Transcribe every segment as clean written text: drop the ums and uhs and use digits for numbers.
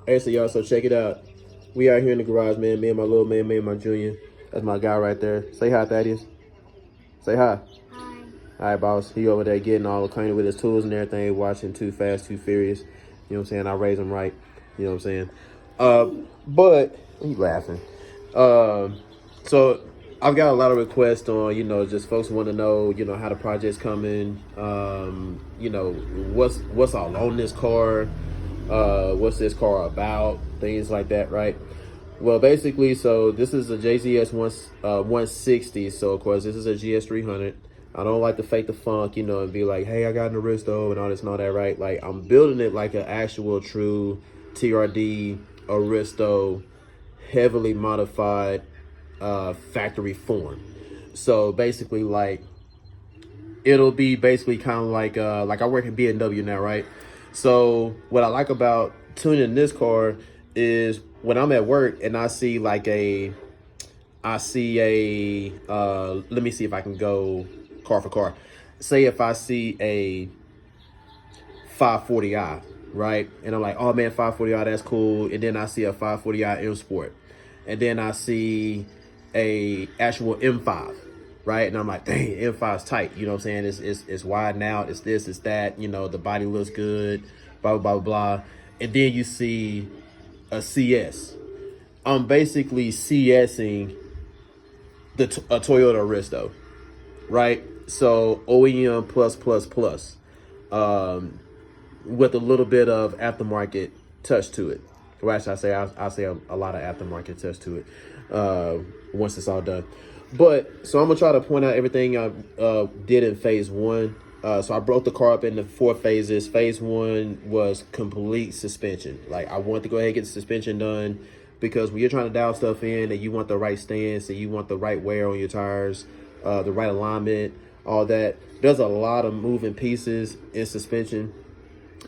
Hey, so y'all, so check it out. We out here in the garage, man. Me and my little man, me and my junior. That's my guy right there. Say hi, Thaddeus. Say hi. Hi. All right, boss. He over there getting all acquainted with his tools and everything, watching Too Fast, Too Furious. You know what I'm saying? I raise him right. You know what I'm saying? But he laughing. So I've got a lot of requests on, just folks want to know, how the project's coming. What's all on this car? What's this car about? Things like that, right? Well, basically, so this is a JZS160. So of course, this is a GS300. I don't like to fake the funk, and be like, hey, I got an Aristo and all this and all that, right? Like, I'm building it like an actual true TRD Aristo, heavily modified factory form. So basically, like, it'll be basically kind of like I work at BMW now, right? So what I like about tuning this car is when I'm at work and I see let me see if I can go car for car. Say if I see a 540i, right? And I'm like, oh man, 540i, that's cool. And then I see a 540i M Sport. And then I see a actual M5, right? And I'm like, dang, M5's tight. You know what I'm saying? It's wide out. It's this, it's that. The body looks good, blah, blah, blah, blah. And then you see a CS. I'm basically CSing a Toyota Aristo, right? So OEM plus plus plus, with a little bit of aftermarket touch to it. Well, actually, I say a lot of aftermarket touch to it once it's all done. But so I'm gonna try to point out everything I did in phase one. So I broke the car up into 4 phases. Phase one was complete suspension. Like, I wanted to go ahead and get the suspension done because when you're trying to dial stuff in and you want the right stance and you want the right wear on your tires, the right alignment, all that, there's a lot of moving pieces in suspension.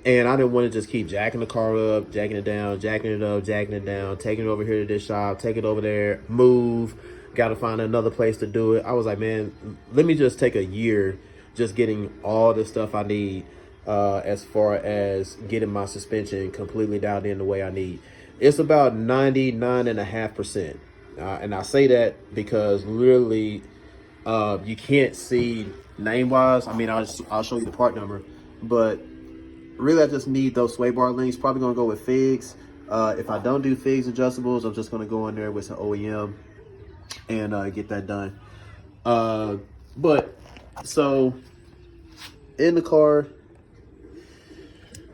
And I didn't want to just keep jacking the car up, jacking it down, jacking it up, jacking it down, taking it over here to this shop, take it over there, move, got to find another place to do it. I was like, man, let me just take a year just getting all the stuff I need as far as getting my suspension completely dialed in the way I need. It's about 99.5%. And I say that because literally you can't see name-wise. I mean, I'll show you the part number, but really, I just need those sway bar links. Probably gonna go with figs. If I don't do figs adjustables, I'm just gonna go in there with some OEM and get that done. But so in the car,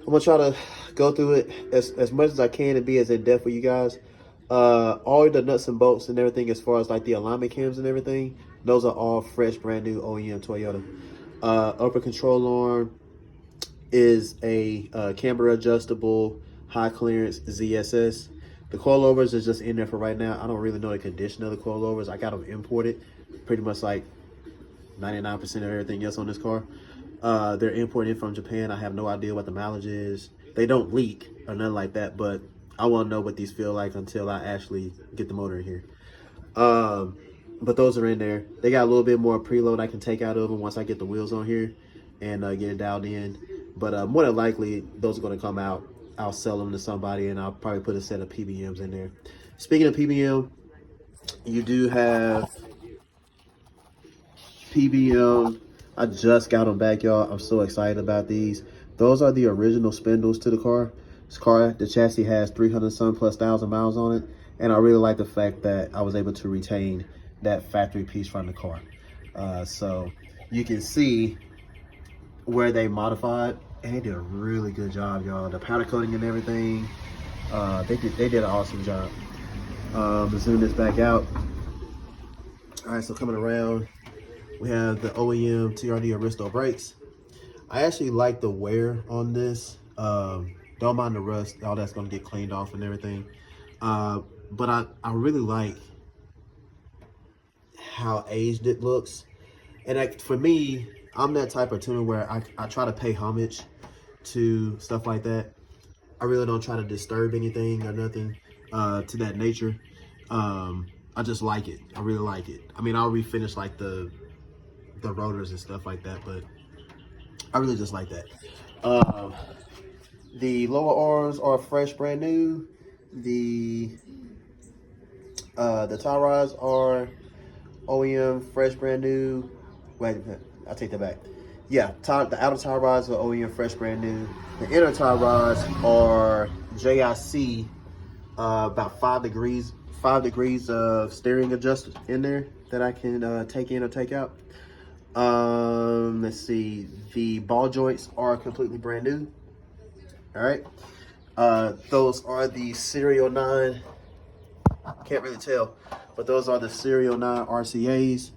I'm gonna try to go through it as much as I can and be as in depth for you guys. All the nuts and bolts and everything, as far as like the alignment cams and everything, those are all fresh, brand new OEM Toyota. Upper control arm is a camber adjustable high clearance ZSS. The coilovers is just in there for right now. I don't really know the condition of the coilovers. I got them imported, pretty much like 99% of everything else on this car. They're imported from Japan. I have no idea what the mileage is. They don't leak or nothing like that, but I won't know what these feel like until I actually get the motor in here. But those are in there. They got a little bit more preload I can take out of them once I get the wheels on here and get it dialed in. But more than likely, those are going to come out. I'll sell them to somebody, and I'll probably put a set of PBMs in there. Speaking of PBM, you do have PBM. I just got them back, y'all. I'm so excited about these. Those are the original spindles to the car. This car, the chassis has 300 some plus thousand miles on it. And I really like the fact that I was able to retain that factory piece from the car. So you can see where they modified, and they did a really good job, y'all. The powder coating and everything, they did an awesome job. Zoom this back out. All right, so coming around, we have the OEM TRD Aristo brakes. I actually like the wear on this. Don't mind the rust, all that's gonna get cleaned off and everything. But I really like how aged it looks. And for me, I'm that type of tuner where I try to pay homage to stuff like that. I really don't try to disturb anything or nothing to that nature. I just like it. I really like it. I mean, I'll refinish like the rotors and stuff like that, but I really just like that. The lower arms are fresh, brand new. The tie rods are OEM, fresh, brand new. Wait, I take that back. Yeah, the outer tie rods are OEM, fresh, brand new. The inner tie rods are JIC, about 5 degrees, 5 degrees of steering adjustment in there that I can take in or take out. Let's see. The ball joints are completely brand new. All right. Those are the Serial 9. Can't really tell, but those are the Serial 9 RCAs.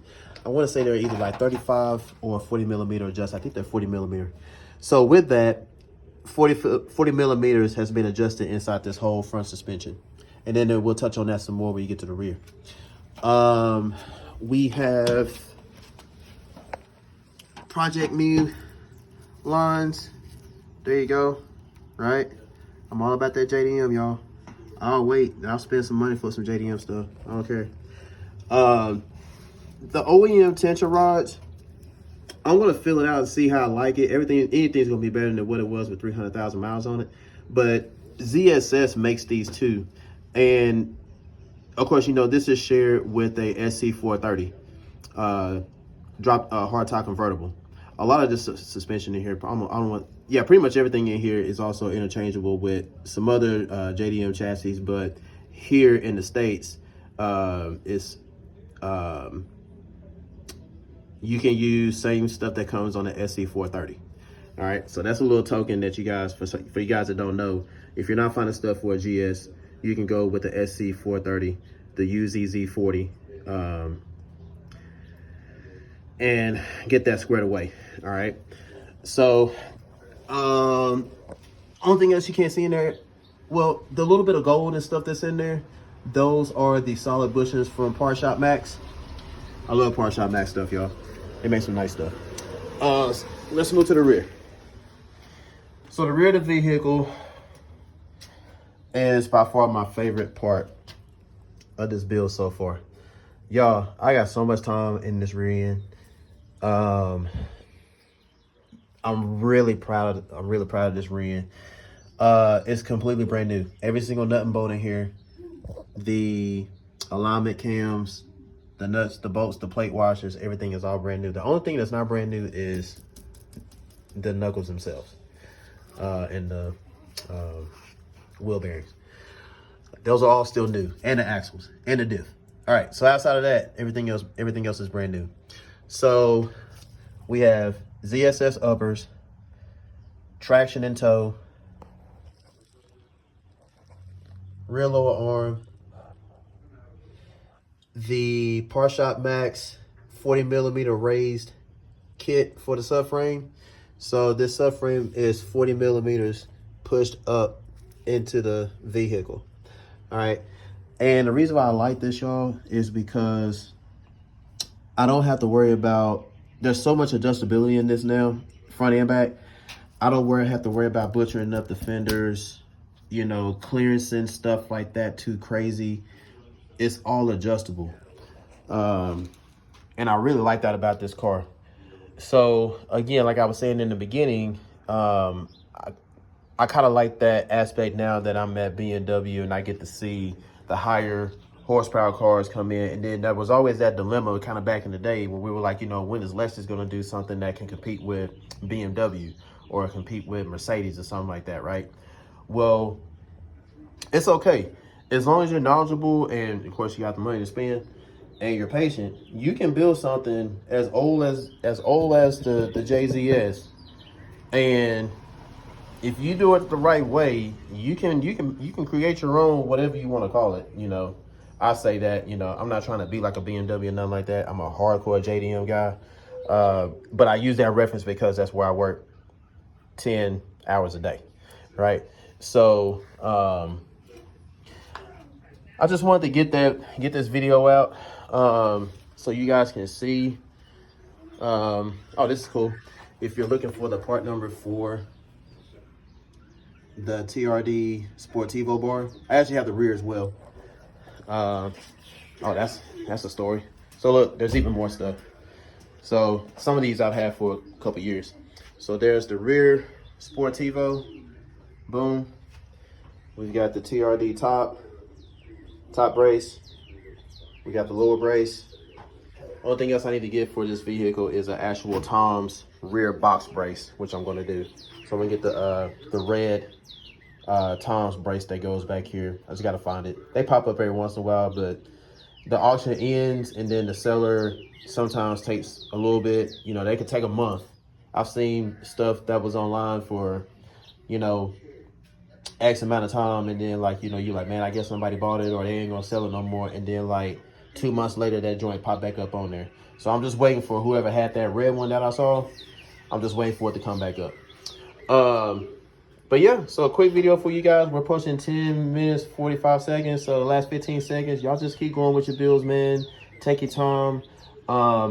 I want to say they're either like 35 or 40 millimeter adjust. I think they're 40 millimeter. So with that, 40 millimeters has been adjusted inside this whole front suspension. And then we'll touch on that some more when you get to the rear. We have Project Mu lines. There you go. Right? I'm all about that JDM, y'all. I'll wait. I'll spend some money for some JDM stuff. I don't care. The OEM tension rods, I'm gonna fill it out and see how I like it. Anything's gonna be better than what it was with 300,000 miles on it. But ZSS makes these too, and of course, you know this is shared with a SC430 hard top convertible. A lot of this suspension in here, yeah, pretty much everything in here is also interchangeable with some other JDM chassis, but here in the States, you can use same stuff that comes on the SC430. All right, so that's a little token that you guys, for you guys that don't know, if you're not finding stuff for a GS, you can go with the SC430, the UZZ40, and get that squared away. All right, so only thing else you can't see in there, well, the little bit of gold and stuff that's in there, those are the solid bushings from Part Shop Max. I love Part Shop Max stuff, y'all. They make some nice stuff. Let's move to the rear. So the rear of the vehicle is by far my favorite part of this build so far. Y'all, I got so much time in this rear end. I'm really proud of this rear end. It's completely brand new. Every single nut and bolt in here, the alignment cams, the nuts, the bolts, the plate washers, everything is all brand new. The only thing that's not brand new is the knuckles themselves, and the wheel bearings. Those are all still new, and the axles and the diff. All right, so outside of that, everything else is brand new. So we have ZSS uppers, traction in tow, rear lower arm, the Part Shop Max 40 millimeter raised kit for the subframe. So this subframe is 40 millimeters pushed up into the vehicle. All right. And the reason why I like this, y'all, is because I don't have to worry about, there's so much adjustability in this now, front and back. I don't have to worry about butchering up the fenders, you know, clearancing stuff like that too crazy. It's all adjustable. And I really like that about this car. So again, like I was saying in the beginning, I kind of like that aspect now that I'm at BMW and I get to see the higher horsepower cars come in. And then there was always that dilemma kind of back in the day when we were like, you know, when is Lexus going to do something that can compete with BMW or compete with Mercedes or something like that, right? Well, it's okay. As long as you're knowledgeable and, of course, you got the money to spend and you're patient, you can build something as old as the JZS. And if you do it the right way, you can create your own, whatever you want to call it. You know, I say that, you know, I'm not trying to be like a BMW or nothing like that. I'm a hardcore JDM guy. But I use that reference because that's where I work 10 hours a day, right? So I just wanted to get this video out so you guys can see. Oh, this is cool. If you're looking for the part number for the TRD Sportivo bar, I actually have the rear as well. Oh, that's a story. So look, there's even more stuff. So some of these I've had for a couple years. So there's the rear Sportivo. Boom. We've got the TRD top brace. We got the lower brace. Only thing else I need to get for this vehicle is an actual Tom's rear box brace, which I'm going to do. So I'm going to get the red Tom's brace that goes back here. I just got to find it. They pop up every once in a while, but the auction ends and then the seller sometimes takes a little bit. You know, they could take a month. I've seen stuff that was online for, you know, X amount of time, and then like, you know, you're like, man, I guess somebody bought it or they ain't gonna sell it no more, and then like 2 months later that joint pop back up on there. So I'm just waiting for whoever had that red one that I saw. I'm just waiting for it to come back up. But yeah, so a quick video for you guys. We're pushing 10 minutes 45 seconds, so the last 15 seconds y'all just keep going with your bills, man. Take your time.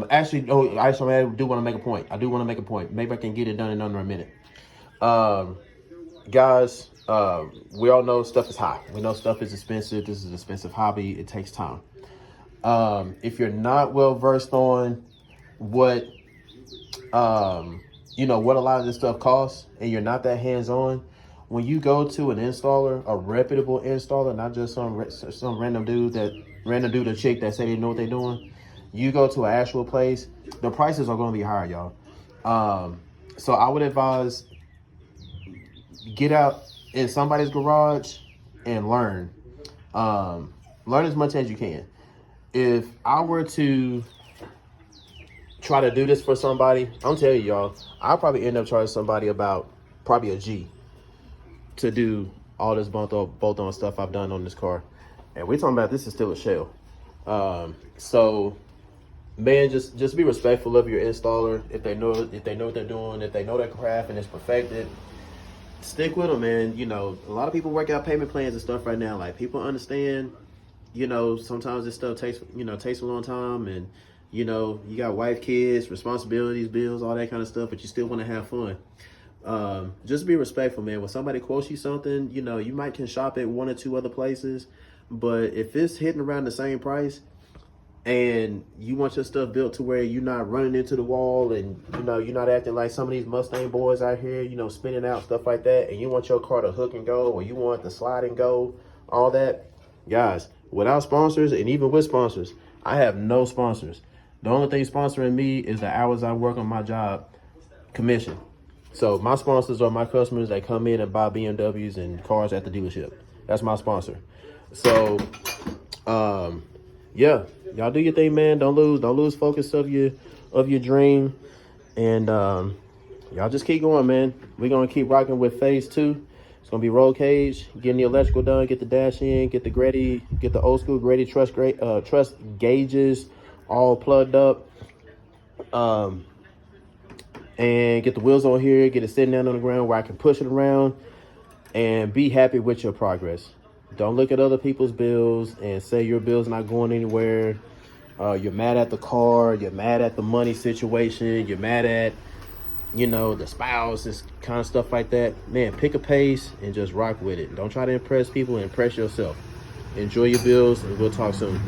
Actually, I do want to make a point. Maybe I can get it done in under a minute. Guys, we all know stuff is high. We know stuff is expensive. This is an expensive hobby. It takes time. If you're not well versed on what, you know, what a lot of this stuff costs, and you're not that hands-on, when you go to an installer, a reputable installer, not just some random dude or chick that say they know what they're doing, you go to an actual place, the prices are going to be higher, y'all. So I would advise, get out in somebody's garage and learn. Learn as much as you can. If I were to try to do this for somebody, I'm telling you, y'all, I'll probably end up charging somebody about probably a G to do all this bolt-on stuff I've done on this car. And we're talking about this is still a shell. So man, just be respectful of your installer. If they know what they're doing, if they know their craft and it's perfected, stick with them, man. You know, a lot of people work out payment plans and stuff right now. Like, people understand, you know, sometimes this stuff takes a long time, and you know, you got wife, kids, responsibilities, bills, all that kind of stuff, but you still want to have fun. Just be respectful, man. When somebody quotes you something, you know, you might can shop at 1 or 2 other places, but if it's hitting around the same price and you want your stuff built to where you're not running into the wall, and you know, you're not acting like some of these Mustang boys out here, you know, spinning out, stuff like that, and you want your car to hook and go, or you want the slide and go, all that, guys, without sponsors, and even with sponsors, I have no sponsors. The only thing sponsoring me is the hours I work on my job, commission. So my sponsors are my customers that come in and buy BMWs and cars at the dealership. That's my sponsor. So, yeah, y'all do your thing, man. Don't lose focus of your dream, and y'all just keep going, man. We're gonna keep rocking with phase 2. It's gonna be roll cage, getting the electrical done, get the dash in, get the old school Grady truss gauges all plugged up, and get the wheels on here, get it sitting down on the ground where I can push it around, and be happy with your progress. Don't look at other people's bills and say your bill's not going anywhere. You're mad at the car, you're mad at the money situation, you're mad at, you know, the spouse, this kind of stuff like that. Man, pick a pace and just rock with it. Don't try to impress people, impress yourself. Enjoy your bills, and we'll talk soon.